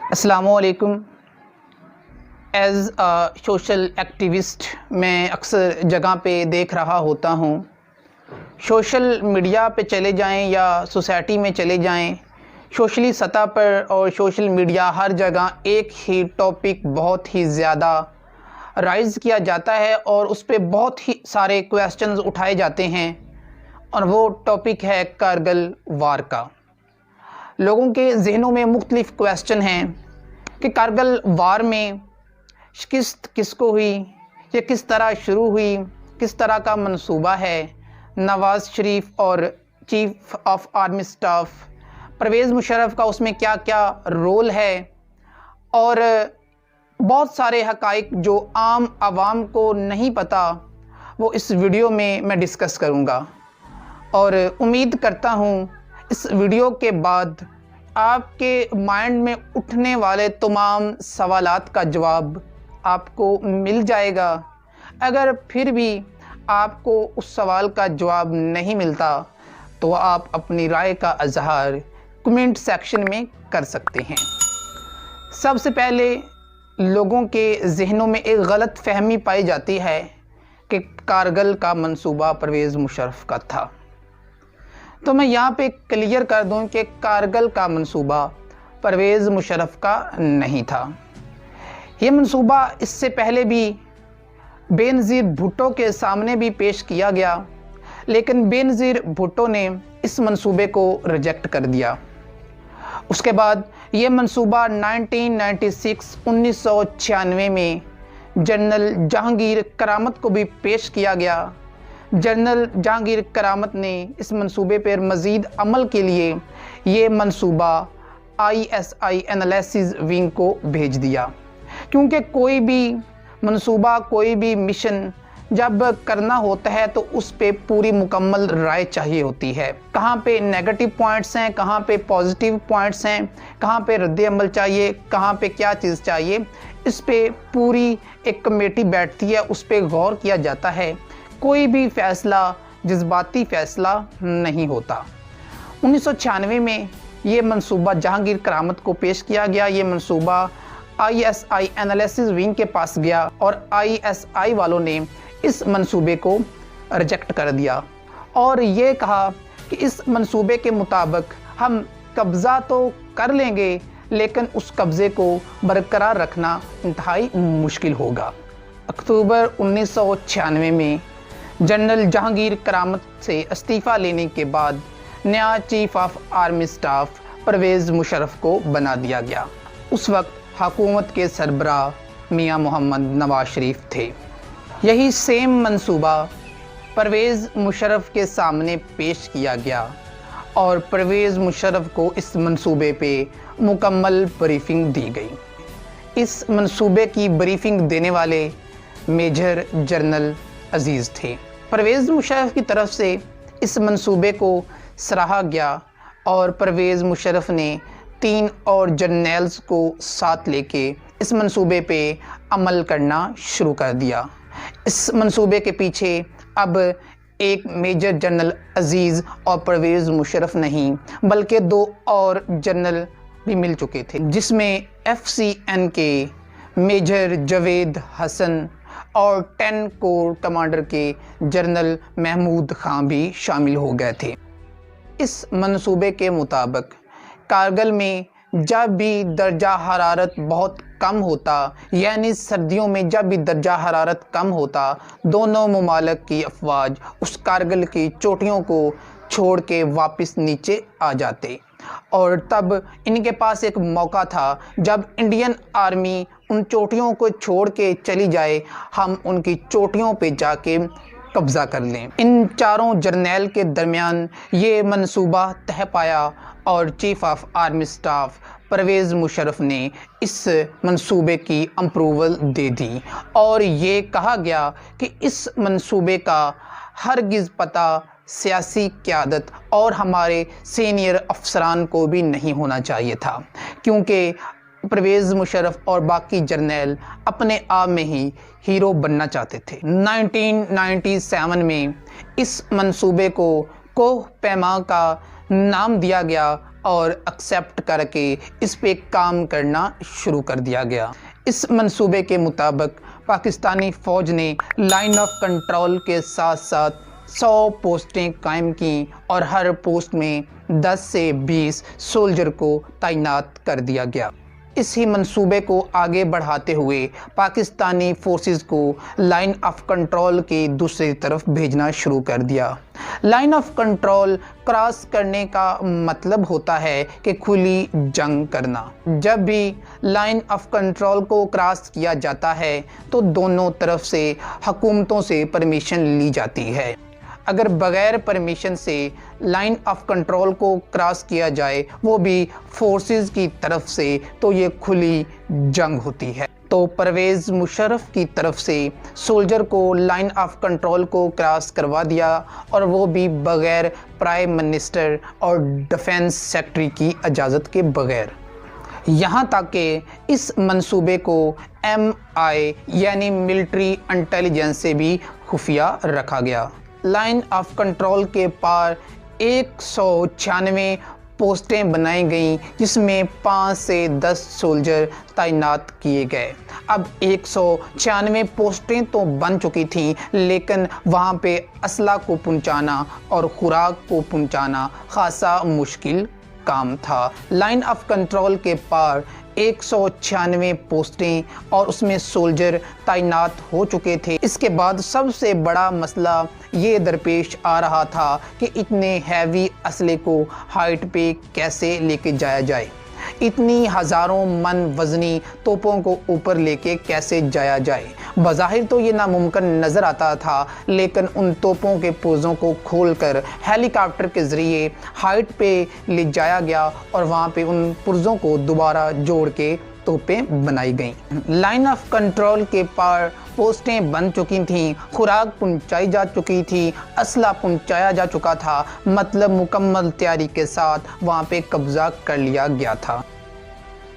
السلام علیکم۔ As social activist میں اکثر جگہ پہ دیکھ رہا ہوتا ہوں، سوشل میڈیا پہ چلے جائیں یا سوسائٹی میں چلے جائیں، سوشلی سطح پر اور سوشل میڈیا ہر جگہ ایک ہی ٹاپک بہت ہی زیادہ رائز کیا جاتا ہے اور اس پہ بہت ہی سارے کویسچنز اٹھائے جاتے ہیں، اور وہ ٹاپک ہے کارگل وار کا۔ لوگوں کے ذہنوں میں مختلف کویسچن ہیں کہ کارگل وار میں شکست کس کو ہوئی، یہ کس طرح شروع ہوئی، کس طرح کا منصوبہ ہے، نواز شریف اور chief of army staff Pervez Musharraf کا اس میں کیا کیا رول ہے، اور بہت سارے حقائق جو عام عوام کو نہیں پتہ وہ اس ویڈیو میں ڈسکس کروں گا، اور امید کرتا ہوں اس ویڈیو کے بعد آپ کے مائنڈ میں اٹھنے والے تمام سوالات کا جواب آپ کو مل جائے گا۔ اگر پھر بھی آپ کو اس سوال کا جواب نہیں ملتا تو آپ اپنی رائے کا اظہار کمنٹ سیکشن میں کر سکتے ہیں۔ سب سے پہلے لوگوں کے ذہنوں میں ایک غلط فہمی پائی جاتی ہے کہ کارگل کا منصوبہ پرویز مشرف کا تھا، تو میں یہاں پہ کلیئر کر دوں کہ کارگل کا منصوبہ پرویز مشرف کا نہیں تھا۔ یہ منصوبہ اس سے پہلے بھی بے نظیر بھٹو کے سامنے بھی پیش کیا گیا، لیکن بے نظیر بھٹو نے اس منصوبے کو ریجیکٹ کر دیا۔ اس کے بعد یہ منصوبہ 1996 میں جنرل جہانگیر کرامت کو بھی پیش کیا گیا۔ جنرل جہانگیر کرامت نے اس منصوبے پر مزید عمل کے لیے یہ منصوبہ ISI انالیسز ونگ کو بھیج دیا، کیونکہ کوئی بھی منصوبہ، کوئی بھی مشن جب کرنا ہوتا ہے تو اس پہ پوری مکمل رائے چاہیے ہوتی ہے۔ کہاں پہ نیگیٹو پوائنٹس ہیں، کہاں پہ پازیٹیو پوائنٹس ہیں، کہاں پہ رد عمل چاہیے، کہاں پہ کیا چیز چاہیے، اس پہ پوری ایک کمیٹی بیٹھتی ہے، اس پہ غور کیا جاتا ہے۔ کوئی بھی فیصلہ جذباتی فیصلہ نہیں ہوتا۔ 1996 میں یہ منصوبہ جہانگیر کرامت کو پیش کیا گیا۔ یہ منصوبہ ISI انالیسز ونگ کے پاس گیا اور ISI والوں نے اس منصوبے کو ریجیکٹ کر دیا اور یہ کہا کہ اس منصوبے کے مطابق ہم قبضہ تو کر لیں گے، لیکن اس قبضے کو برقرار رکھنا انتہائی مشکل ہوگا۔ اکتوبر 1996 میں جنرل جہانگیر کرامت سے استعفیٰ لینے کے بعد نیا chief of army staff Pervez Musharraf کو بنا دیا گیا۔ اس وقت حکومت کے سربراہ میاں محمد نواز شریف تھے۔ یہی سیم منصوبہ پرویز مشرف کے سامنے پیش کیا گیا اور پرویز مشرف کو اس منصوبے پہ مکمل بریفنگ دی گئی۔ اس منصوبے کی بریفنگ دینے والے میجر جنرل عزیز تھے۔ پرویز مشرف کی طرف سے اس منصوبے کو سراہا گیا اور پرویز مشرف نے 3 اور جرنیلز کو ساتھ لے کے اس منصوبے پہ عمل کرنا شروع کر دیا۔ اس منصوبے کے پیچھے اب ایک میجر جنرل عزیز اور پرویز مشرف نہیں بلکہ 2 اور جنرل بھی مل چکے تھے، جس میں FCN کے میجر جاوید حسن اور 10 کور کمانڈر کے جنرل محمود خان بھی شامل ہو گئے تھے۔ اس منصوبے کے مطابق کارگل میں جب بھی درجہ حرارت بہت کم ہوتا، یعنی سردیوں میں جب بھی درجہ حرارت کم ہوتا، دونوں ممالک کی افواج اس کارگل کی چوٹیوں کو چھوڑ کے واپس نیچے آ جاتے، اور تب ان کے پاس ایک موقع تھا جب انڈین آرمی ان چوٹیوں کو چھوڑ کے چلی جائے، ہم ان کی چوٹیوں پہ جا کے قبضہ کر لیں۔ ان 4 جرنیل کے درمیان یہ منصوبہ طے پایا اور chief of army staff Pervez Musharraf نے اس منصوبے کی اپروول دے دی اور یہ کہا گیا کہ اس منصوبے کا ہرگز پتہ سیاسی قیادت اور ہمارے سینئر افسران کو بھی نہیں ہونا چاہیے تھا، کیونکہ پرویز مشرف اور باقی جرنیل اپنے آپ میں ہی ہیرو بننا چاہتے تھے۔ 1997 میں اس منصوبے کو کوہ پیما کا نام دیا گیا اور ایکسیپٹ کر کے اس پہ کام کرنا شروع کر دیا گیا۔ اس منصوبے کے مطابق پاکستانی فوج نے لائن آف کنٹرول کے ساتھ ساتھ 100 پوسٹیں قائم کیں اور ہر پوسٹ میں 10 سے 20 سولجر کو تعینات کر دیا گیا۔ اسی منصوبے کو آگے بڑھاتے ہوئے پاکستانی فورسز کو لائن آف کنٹرول کی دوسری طرف بھیجنا شروع کر دیا۔ لائن آف کنٹرول کراس کرنے کا مطلب ہوتا ہے کہ کھلی جنگ کرنا۔ جب بھی لائن آف کنٹرول کو کراس کیا جاتا ہے تو دونوں طرف سے حکومتوں سے پرمیشن لی جاتی ہے۔ اگر بغیر پرمیشن سے لائن آف کنٹرول کو کراس کیا جائے وہ بھی فورسز کی طرف سے تو یہ کھلی جنگ ہوتی ہے۔ تو پرویز مشرف کی طرف سے سولجر کو لائن آف کنٹرول کو کراس کروا دیا اور وہ بھی بغیر پرائم منسٹر اور ڈیفنس سیکرٹری کی اجازت کے بغیر۔ یہاں تک کہ اس منصوبے کو MI یعنی ملٹری انٹیلیجنس سے بھی خفیہ رکھا گیا۔ لائن آف کنٹرول کے پار 196 پوسٹیں بنائی گئیں جس میں 5 سے 10 سولجر تعینات کیے گئے۔ اب 196 پوسٹیں تو بن چکی تھیں لیکن وہاں پہ اسلحہ کو پہنچانا اور خوراک کو پہنچانا خاصا مشکل کام تھا۔ لائن آف کنٹرول کے پار 196 پوسٹیں اور اس میں سولجر تعینات ہو چکے تھے۔ اس کے بعد سب سے بڑا مسئلہ یہ درپیش آ رہا تھا کہ اتنے ہیوی اسلحے کو ہائٹ پہ کیسے لے کے جایا جائے، اتنی ہزاروں من وزنی توپوں کو اوپر لے کے کیسے جایا جائے۔ بظاہر تو یہ ناممکن نظر آتا تھا لیکن ان توپوں کے پرزوں کو کھول کر ہیلی کاپٹر کے ذریعے ہائٹ پہ لے جایا گیا اور وہاں پہ ان پرزوں کو دوبارہ جوڑ کے توپیں بنائی گئیں۔ لائن آف کنٹرول کے پار پوسٹیں بن چکی تھیں، خوراک پہنچائی جا چکی تھی، اسلحہ پہنچایا جا چکا تھا، مطلب مکمل تیاری کے ساتھ وہاں پہ قبضہ کر لیا گیا تھا۔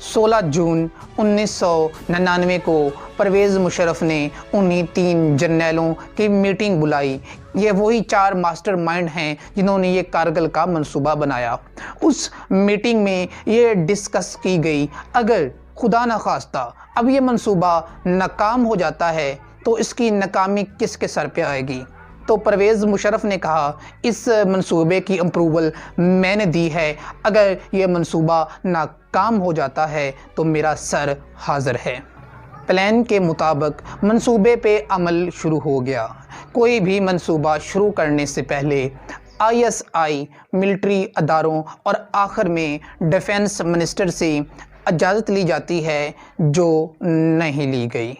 16 جون 1999 کو پرویز مشرف نے انہی 3 جرنیلوں کی میٹنگ بلائی۔ یہ وہی 4 ماسٹر مائنڈ ہیں جنہوں نے یہ کارگل کا منصوبہ بنایا۔ اس میٹنگ میں یہ ڈسکس کی گئی اگر خدا نخواستہ اب یہ منصوبہ ناکام ہو جاتا ہے تو اس کی ناکامی کس کے سر پہ آئے گی؟ تو پرویز مشرف نے کہا اس منصوبے کی اپروول میں نے دی ہے، اگر یہ منصوبہ ناکام ہو جاتا ہے تو میرا سر حاضر ہے۔ پلان کے مطابق منصوبے پہ عمل شروع ہو گیا۔ کوئی بھی منصوبہ شروع کرنے سے پہلے ISI ملٹری اداروں اور آخر میں ڈیفنس منسٹر سے اجازت لی جاتی ہے جو نہیں لی گئی۔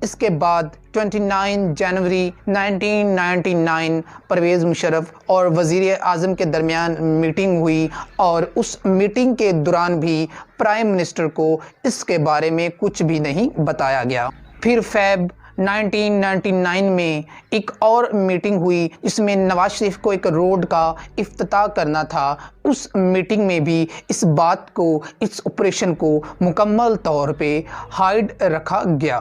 اس کے بعد 29 جنوری 1999 پرویز مشرف اور وزیر اعظم کے درمیان میٹنگ ہوئی اور اس میٹنگ کے دوران بھی پرائم منسٹر کو اس کے بارے میں کچھ بھی نہیں بتایا گیا۔ پھر فیب 1999 میں ایک اور میٹنگ ہوئی جس میں نواز شریف کو ایک روڈ کا افتتاح کرنا تھا۔ اس میٹنگ میں بھی اس بات کو، اس آپریشن کو مکمل طور پہ ہائڈ رکھا گیا۔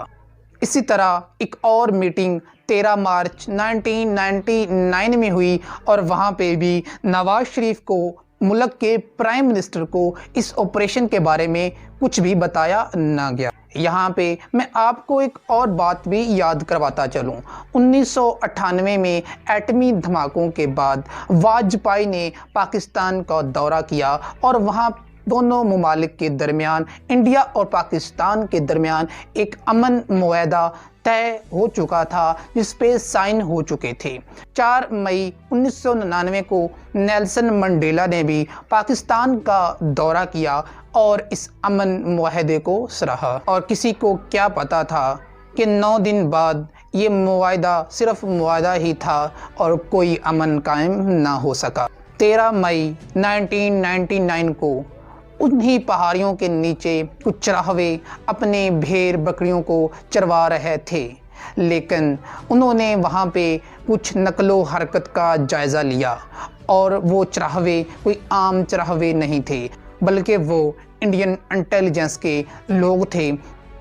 اسی طرح ایک اور میٹنگ 13 مارچ 1999 میں ہوئی اور وہاں پہ بھی نواز شریف کو، ملک کے پرائم منسٹر کو اس آپریشن کے بارے میں کچھ بھی بتایا نہ گیا۔ یہاں پہ میں آپ کو ایک اور بات بھی یاد کرواتا چلوں۔ 1998 میں ایٹمی دھماکوں کے بعد واجپئی نے پاکستان کا دورہ کیا اور وہاں دونوں ممالک کے درمیان، انڈیا اور پاکستان کے درمیان ایک امن معاہدہ طے ہو چکا تھا جس پہ سائن ہو چکے تھے۔ 4 مئی 1999 کو نیلسن منڈیلا نے بھی پاکستان کا دورہ کیا اور اس امن معاہدے کو سراہا، اور کسی کو کیا پتا تھا کہ 9 دن بعد یہ معاہدہ صرف معاہدہ ہی تھا اور کوئی امن قائم نہ ہو سکا۔ 13 مئی 1999 کو انہی پہاڑیوں کے نیچے کچھ چراہوے اپنے بھیڑ بکریوں کو چروا رہے تھے، لیکن انہوں نے وہاں پہ کچھ نقل و حرکت کا جائزہ لیا اور وہ چراہوے کوئی عام چراہوے نہیں تھے بلکہ وہ انڈین انٹیلیجنس کے لوگ تھے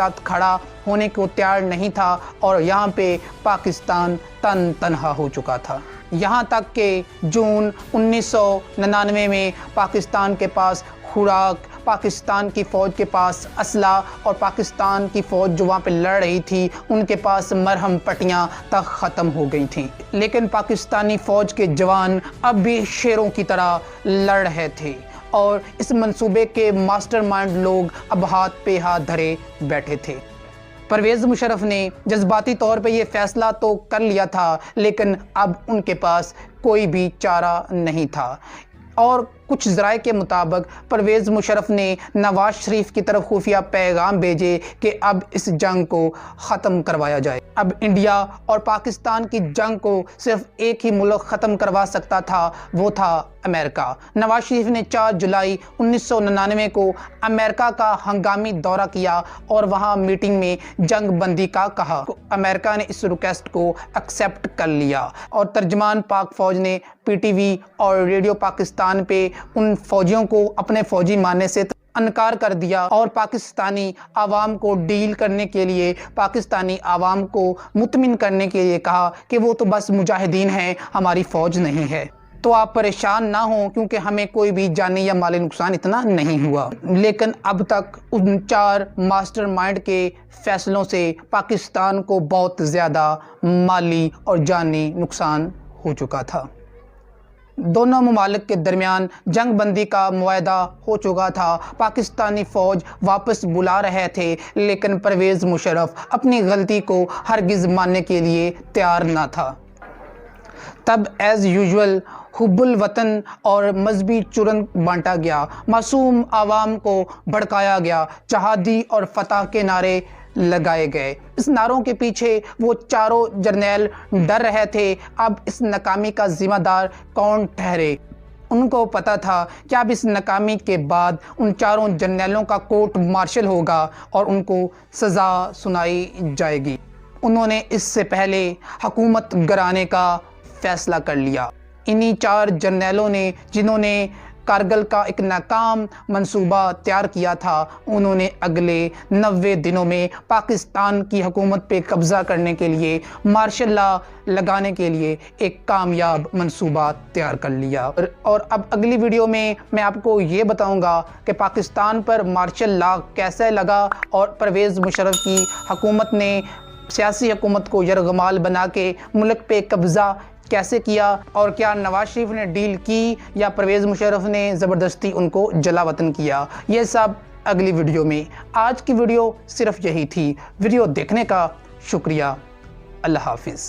ساتھ کھڑا ہونے کو تیار نہیں تھا اور یہاں پہ پاکستان تنہا ہو چکا تھا۔ یہاں تک کہ جون 1999 میں پاکستان کے پاس خوراک، پاکستان کی فوج کے پاس اسلحہ اور پاکستان کی فوج جو وہاں پہ لڑ رہی تھی ان کے پاس مرہم پٹیاں تک ختم ہو گئی تھیں، لیکن پاکستانی فوج کے جوان اب بھی شیروں کی طرح لڑ رہے تھے اور اس منصوبے کے ماسٹر مائنڈ لوگ اب ہاتھ پہ ہاتھ دھرے بیٹھے تھے۔ پرویز مشرف نے جذباتی طور پہ یہ فیصلہ تو کر لیا تھا، لیکن اب ان کے پاس کوئی بھی چارہ نہیں تھا، اور کچھ ذرائع کے مطابق پرویز مشرف نے نواز شریف کی طرف خفیہ پیغام بھیجے کہ اب اس جنگ کو ختم کروایا جائے۔ اب انڈیا اور پاکستان کی جنگ کو صرف ایک ہی ملک ختم کروا سکتا تھا، وہ تھا امریکہ۔ نواز شریف نے 4 جولائی 1999 کو امریکہ کا ہنگامی دورہ کیا اور وہاں میٹنگ میں جنگ بندی کا کہا۔ امریکہ نے اس ریکویسٹ کو ایکسیپٹ کر لیا اور ترجمان پاک فوج نے پی ٹی وی اور ریڈیو پاکستان پہ ان فوجیوں کو اپنے فوجی ماننے سے انکار کر دیا اور پاکستانی عوام کو ڈیل کرنے کے لیے، پاکستانی عوام کو مطمئن کرنے کے لیے کہا کہ وہ تو بس مجاہدین ہیں، ہماری فوج نہیں ہے، تو آپ پریشان نہ ہوں کیونکہ ہمیں کوئی بھی جانی یا مالی نقصان اتنا نہیں ہوا۔ لیکن اب تک ان 4 ماسٹر مائنڈ کے فیصلوں سے پاکستان کو بہت زیادہ مالی اور جانی نقصان ہو چکا تھا۔ دونوں ممالک کے درمیان جنگ بندی کا معاہدہ ہو چکا تھا، پاکستانی فوج واپس بلا رہے تھے، لیکن پرویز مشرف اپنی غلطی کو ہرگز ماننے کے لیے تیار نہ تھا۔ تب ایز یوزول حب الوطن اور مذہبی چرن بانٹا گیا، معصوم عوام کو بھڑکایا گیا، جہادی اور فتح کے نعرے لگائے گئے۔ اس نعروں کے پیچھے وہ چاروں جرنیل ڈر رہے تھے اب اس ناکامی کا ذمہ دار کون ٹھہرے۔ ان کو پتہ تھا کہ اب اس ناکامی کے بعد ان چاروں جرنیلوں کا کورٹ مارشل ہوگا اور ان کو سزا سنائی جائے گی۔ انہوں نے اس سے پہلے حکومت گرانے کا فیصلہ کر لیا۔ انہی 4 جرنیلوں نے جنہوں نے کارگل کا ایک ناکام منصوبہ تیار کیا تھا، انہوں نے اگلے 90 دنوں میں پاکستان کی حکومت پہ قبضہ کرنے کے لیے، مارشل لا لگانے کے لیے ایک کامیاب منصوبہ تیار کر لیا۔ اور اب اگلی ویڈیو میں میں آپ کو یہ بتاؤں گا کہ پاکستان پر مارشل لا کیسے لگا اور پرویز مشرف کی حکومت نے سیاسی حکومت کو یرغمال بنا کے ملک پہ قبضہ کیسے کیا، اور کیا نواز شریف نے ڈیل کی یا پرویز مشرف نے زبردستی ان کو جلا وطن کیا، یہ سب اگلی ویڈیو میں۔ آج کی ویڈیو صرف یہی تھی۔ ویڈیو دیکھنے کا شکریہ۔ اللہ حافظ۔